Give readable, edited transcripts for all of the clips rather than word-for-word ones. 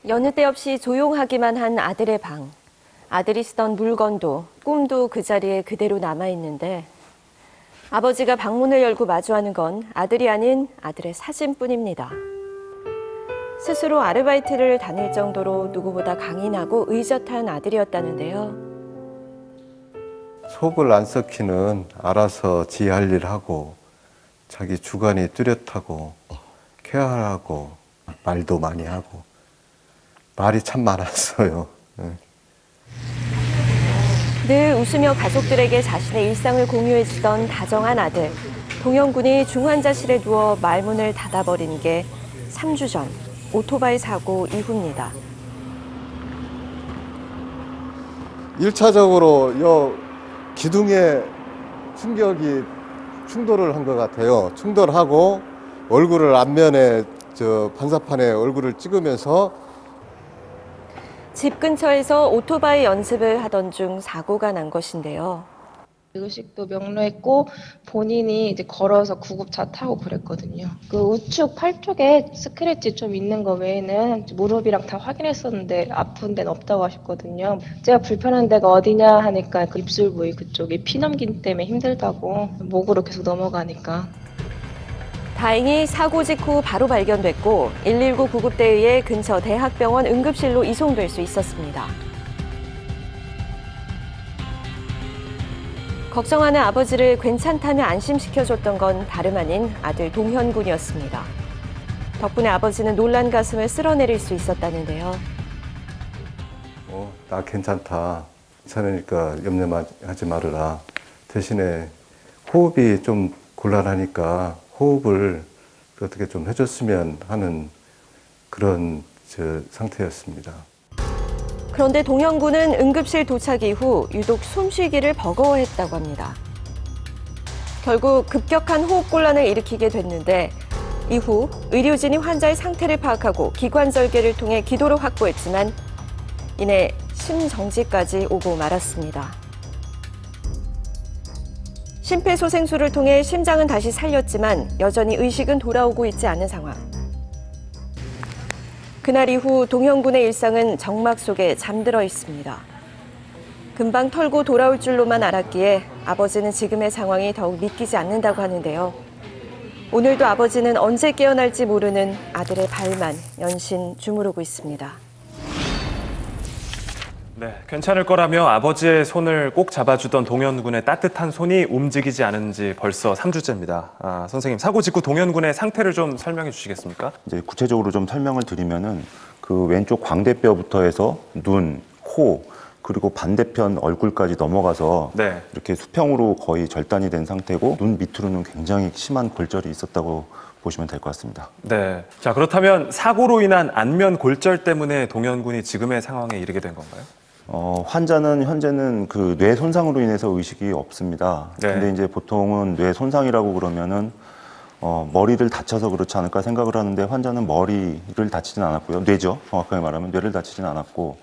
여느 때 없이 조용하기만 한 아들의 방. 아들이 쓰던 물건도 꿈도 그 자리에 그대로 남아있는데 아버지가 방문을 열고 마주하는 건 아들이 아닌 아들의 사진뿐입니다. 스스로 아르바이트를 다닐 정도로 누구보다 강인하고 의젓한 아들이었다는데요. 속을 안 썩히는 알아서 지 할 일 하고 자기 주관이 뚜렷하고 쾌활하고 말도 많이 하고 말이 참 많았어요. 늘 웃으며 가족들에게 자신의 일상을 공유해주던 다정한 아들. 동현 군이 중환자실에 누워 말문을 닫아버린 게 3주 전 오토바이 사고 이후입니다. 1차적으로 요 기둥에 충격이 충돌을 한 것 같아요. 충돌하고 얼굴을 앞면에 반사판에 얼굴을 찍으면서 집 근처에서 오토바이 연습을 하던 중 사고가 난 것인데요. 의식도 명료했고 본인이 이제 걸어서 구급차 타고 그랬거든요. 그 우측 팔 쪽에 스크래치 좀 있는 거 외에는 무릎이랑 다 확인했었는데 아픈 데는 없다고 하셨거든요. 제가 불편한 데가 어디냐 하니까 그 입술 부위 그쪽이 피 넘긴 때문에 힘들다고 목으로 계속 넘어가니까. 다행히 사고 직후 바로 발견됐고 119 구급대에 의해 근처 대학병원 응급실로 이송될 수 있었습니다. 걱정하는 아버지를 괜찮다며 안심시켜줬던 건 다름 아닌 아들 동현 군이었습니다. 덕분에 아버지는 놀란 가슴을 쓸어내릴 수 있었다는데요. 나 괜찮다. 괜찮으니까 염려하지 말아라. 대신에 호흡이 좀 곤란하니까 호흡을 어떻게 좀 해줬으면 하는 그런 상태였습니다. 그런데 동현 군은 응급실 도착 이후 유독 숨쉬기를 버거워했다고 합니다. 결국 급격한 호흡곤란을 일으키게 됐는데 이후 의료진이 환자의 상태를 파악하고 기관절개를 통해 기도를 확보했지만 이내 심정지까지 오고 말았습니다. 심폐소생술을 통해 심장은 다시 살렸지만 여전히 의식은 돌아오고 있지 않은 상황. 그날 이후 동현 군의 일상은 정막 속에 잠들어 있습니다. 금방 털고 돌아올 줄로만 알았기에 아버지는 지금의 상황이 더욱 믿기지 않는다고 하는데요. 오늘도 아버지는 언제 깨어날지 모르는 아들의 발만 연신 주무르고 있습니다. 네, 괜찮을 거라며 아버지의 손을 꼭 잡아주던 동현 군의 따뜻한 손이 움직이지 않은 지 벌써 3주째입니다. 선생님, 사고 직후 동현 군의 상태를 좀 설명해 주시겠습니까? 이제 구체적으로 좀 설명을 드리면은 그 왼쪽 광대뼈부터 해서 눈, 코, 그리고 반대편 얼굴까지 넘어가서 네. 이렇게 수평으로 거의 절단이 된 상태고 눈 밑으로는 굉장히 심한 골절이 있었다고 보시면 될 것 같습니다. 네. 자, 그렇다면 사고로 인한 안면 골절 때문에 동현 군이 지금의 상황에 이르게 된 건가요? 환자는 현재는 그 뇌 손상으로 인해서 의식이 없습니다. 네. 근데 이제 보통은 뇌 손상이라고 그러면은 머리를 다쳐서 그렇지 않을까 생각을 하는데 환자는 머리를 다치진 않았고요. 뇌죠. 정확하게 말하면 뇌를 다치진 않았고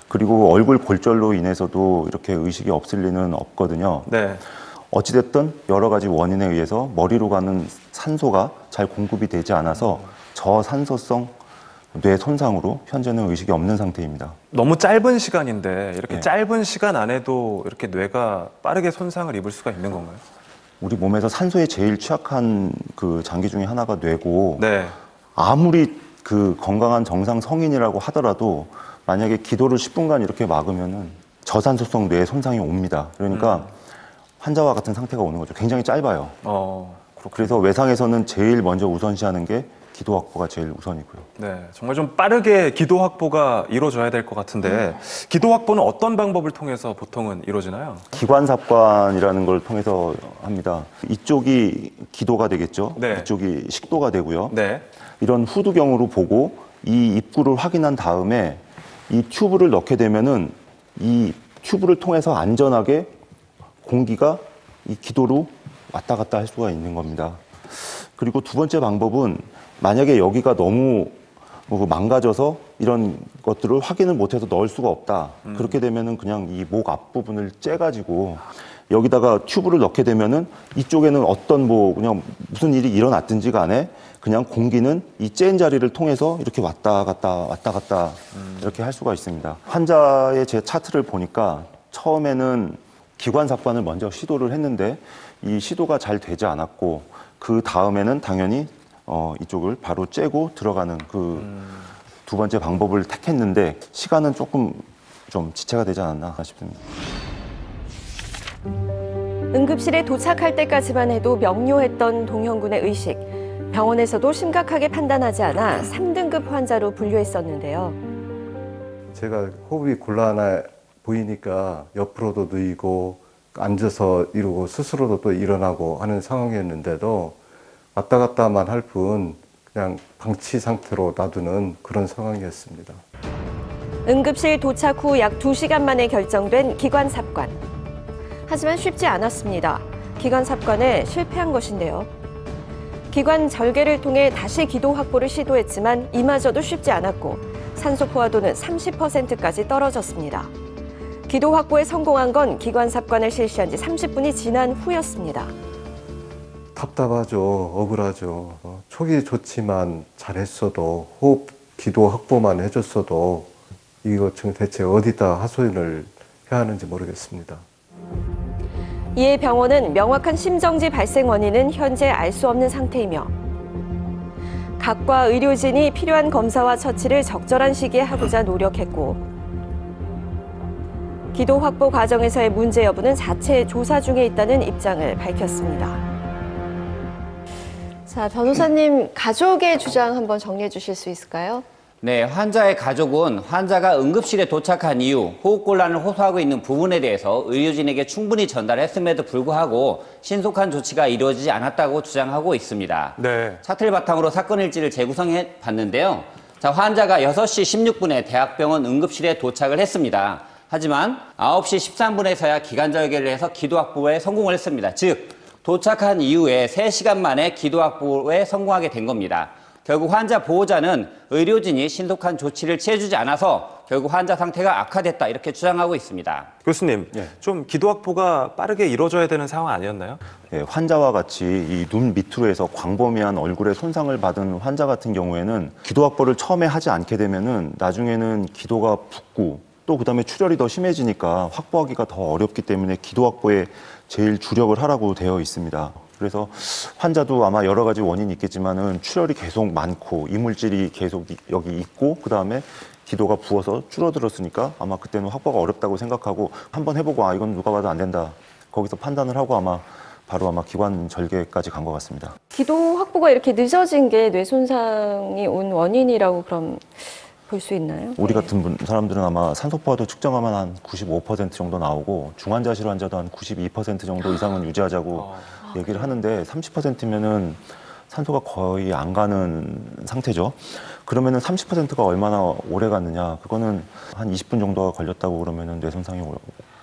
그리고 얼굴 골절로 인해서도 이렇게 의식이 없을 리는 없거든요. 네. 어찌됐든 여러 가지 원인에 의해서 머리로 가는 산소가 잘 공급이 되지 않아서 저산소성 뇌 손상으로 현재는 의식이 없는 상태입니다. 너무 짧은 시간인데 이렇게 네. 짧은 시간 안에도 이렇게 뇌가 빠르게 손상을 입을 수가 있는 건가요? 우리 몸에서 산소에 제일 취약한 그 장기 중에 하나가 뇌고 네. 아무리 그 건강한 정상 성인이라고 하더라도 만약에 기도를 10분간 이렇게 막으면은 저산소성 뇌 손상이 옵니다. 그러니까 환자와 같은 상태가 오는 거죠. 굉장히 짧아요. 그래서 외상에서는 제일 먼저 우선시하는 게 기도 확보가 제일 우선이고요. 네, 정말 좀 빠르게 기도 확보가 이루어져야 될 것 같은데 기도 확보는 어떤 방법을 통해서 보통은 이루어지나요? 기관삽관이라는 걸 통해서 합니다. 이쪽이 기도가 되겠죠. 네. 이쪽이 식도가 되고요. 네. 이런 후두경으로 보고 이 입구를 확인한 다음에 이 튜브를 넣게 되면은 이 튜브를 통해서 안전하게 공기가 이 기도로 왔다 갔다 할 수가 있는 겁니다. 그리고 두 번째 방법은 만약에 여기가 너무 망가져서 이런 것들을 확인을 못해서 넣을 수가 없다. 그렇게 되면은 그냥 이 목 앞부분을 째가지고 여기다가 튜브를 넣게 되면은 이쪽에는 어떤 그냥 무슨 일이 일어났든지 간에 그냥 공기는 이 째인 자리를 통해서 이렇게 왔다 갔다 이렇게 할 수가 있습니다. 환자의 제 차트를 보니까 처음에는 기관삽관을 먼저 시도를 했는데 이 시도가 잘 되지 않았고 그 다음에는 당연히 이쪽을 바로 째고 들어가는 그 두 번째 방법을 택했는데 시간은 조금 좀 지체가 되지 않았나 싶습니다. 응급실에 도착할 때까지만 해도 명료했던 동현군의 의식. 병원에서도 심각하게 판단하지 않아 3등급 환자로 분류했었는데요. 제가 호흡이 곤란해 보이니까 옆으로도 누이고 앉아서 이러고 스스로도 또 일어나고 하는 상황이었는데도 왔다 갔다만 할 뿐 그냥 방치 상태로 놔두는 그런 상황이었습니다. 응급실 도착 후 약 2시간 만에 결정된 기관삽관. 하지만 쉽지 않았습니다. 기관삽관에 실패한 것인데요. 기관 절개를 통해 다시 기도 확보를 시도했지만 이마저도 쉽지 않았고 산소 포화도는 30%까지 떨어졌습니다. 기도 확보에 성공한 건 기관삽관을 실시한 지 30분이 지난 후였습니다. 답답하죠. 억울하죠. 촉이 좋지만 잘했어도 호흡 기도 확보만 해줬어도 이거 지금 대체 어디다 하소연을 해야 하는지 모르겠습니다. 이에 병원은 명확한 심정지 발생 원인은 현재 알 수 없는 상태이며 각과 의료진이 필요한 검사와 처치를 적절한 시기에 하고자 노력했고 기도 확보 과정에서의 문제 여부는 자체 조사 중에 있다는 입장을 밝혔습니다. 자, 변호사님, 가족의 주장 한번 정리해 주실 수 있을까요? 네, 환자의 가족은 환자가 응급실에 도착한 이후 호흡곤란을 호소하고 있는 부분에 대해서 의료진에게 충분히 전달했음에도 불구하고 신속한 조치가 이루어지지 않았다고 주장하고 있습니다. 네. 사태를 바탕으로 사건 일지를 재구성해 봤는데요. 자, 환자가 6시 16분에 대학병원 응급실에 도착을 했습니다. 하지만 9시 13분에서야 기관절개를 해서 기도 확보에 성공을 했습니다. 즉, 도착한 이후에 3시간 만에 기도 확보에 성공하게 된 겁니다. 결국 환자 보호자는 의료진이 신속한 조치를 취해주지 않아서 결국 환자 상태가 악화됐다 이렇게 주장하고 있습니다. 교수님, 좀 기도 확보가 빠르게 이루어져야 되는 상황 아니었나요? 예, 환자와 같이 이 눈 밑으로 해서 광범위한 얼굴에 손상을 받은 환자 같은 경우에는 기도 확보를 처음에 하지 않게 되면은 나중에는 기도가 붓고 또 그다음에 출혈이 더 심해지니까 확보하기가 더 어렵기 때문에 기도 확보에 제일 주력을 하라고 되어 있습니다. 그래서 환자도 아마 여러 가지 원인이 있겠지만은 출혈이 계속 많고 이물질이 계속 여기 있고 그다음에 기도가 부어서 줄어들었으니까 아마 그때는 확보가 어렵다고 생각하고 한번 해보고 이건 누가 봐도 안 된다. 거기서 판단을 하고 바로 기관 절개까지 간 것 같습니다. 기도 확보가 이렇게 늦어진 게 뇌 손상이 온 원인이라고 그럼 볼 수 있나요? 우리 같은 사람들은 아마 산소 포화도 측정하면 한 95% 정도 나오고 중환자실 환자도 한 92% 정도 이상은 유지하자고 얘기를 하는데 30%면은 산소가 거의 안 가는 상태죠. 그러면은 30%가 얼마나 오래 갔느냐? 그거는 한 20분 정도가 걸렸다고 그러면은 뇌 손상이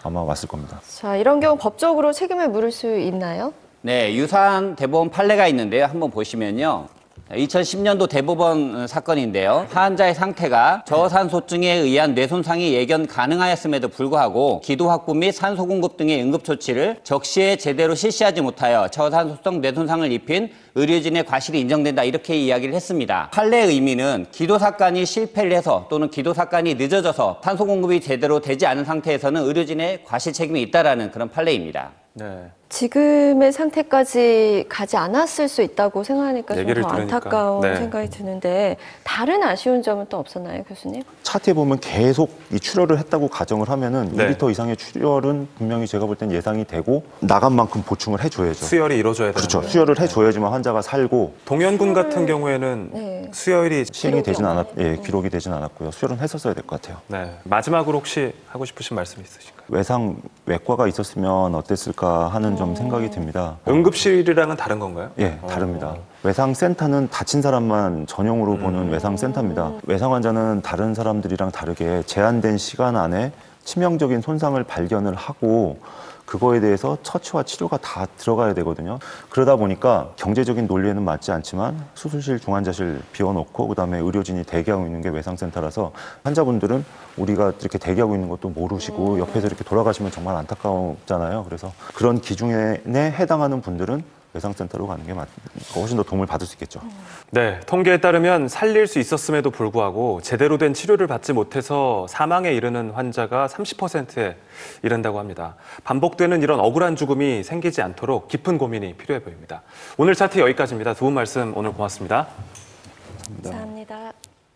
아마 왔을 겁니다. 자, 이런 경우 법적으로 책임을 물을 수 있나요? 네, 유사한 대법원 판례가 있는데요. 한번 보시면요. 2010년도 대법원 사건인데요. 환자의 상태가 저산소증에 의한 뇌손상이 예견 가능하였음에도 불구하고 기도 확보 및 산소 공급 등의 응급조치를 적시에 제대로 실시하지 못하여 저산소성 뇌손상을 입힌 의료진의 과실이 인정된다 이렇게 이야기를 했습니다. 판례의 의미는 기도 삽관이 실패를 해서 또는 기도 삽관이 늦어져서 산소 공급이 제대로 되지 않은 상태에서는 의료진의 과실 책임이 있다라는 그런 판례입니다. 네. 지금의 상태까지 가지 않았을 수 있다고 생각하니까 좀 얘기를 더 들으니까. 안타까운 네. 생각이 드는데 다른 아쉬운 점은 또 없었나요, 교수님? 차트에 보면 계속 이 출혈을 했다고 가정을 하면은 네. 2리터 이상의 출혈은 분명히 제가 볼 땐 예상이 되고 나간 만큼 보충을 해줘야죠. 수혈이 이루어져야 되는 그렇죠. 거예요. 수혈을 해줘야지만 환자가 살고 동현군 같은 경우에는 네. 수혈이 시행이 되진 기록이 되진 않았고요. 수혈은 했었어야 될 것 같아요. 네. 마지막으로 혹시 하고 싶으신 말씀 있으실까요? 외상 외과가 있었으면 어땠을까 하는 좀 생각이 듭니다. 응급실이랑은 다른 건가요? 예, 다릅니다. 외상센터는 다친 사람만 전용으로 보는 외상센터입니다. 외상 환자는 다른 사람들이랑 다르게 제한된 시간 안에 치명적인 손상을 발견을 하고 그거에 대해서 처치와 치료가 다 들어가야 되거든요. 그러다 보니까 경제적인 논리에는 맞지 않지만 수술실, 중환자실 비워놓고 그다음에 의료진이 대기하고 있는 게 외상센터라서 환자분들은 우리가 이렇게 대기하고 있는 것도 모르시고 옆에서 이렇게 돌아가시면 정말 안타까우잖아요. 그래서 그런 기준에 해당하는 분들은 외상센터로 가는 게 훨씬 더 도움을 받을 수 있겠죠. 네, 통계에 따르면 살릴 수 있었음에도 불구하고 제대로 된 치료를 받지 못해서 사망에 이르는 환자가 30%에 이른다고 합니다. 반복되는 이런 억울한 죽음이 생기지 않도록 깊은 고민이 필요해 보입니다. 오늘 차트 여기까지입니다. 두 분 말씀 오늘 고맙습니다. 감사합니다.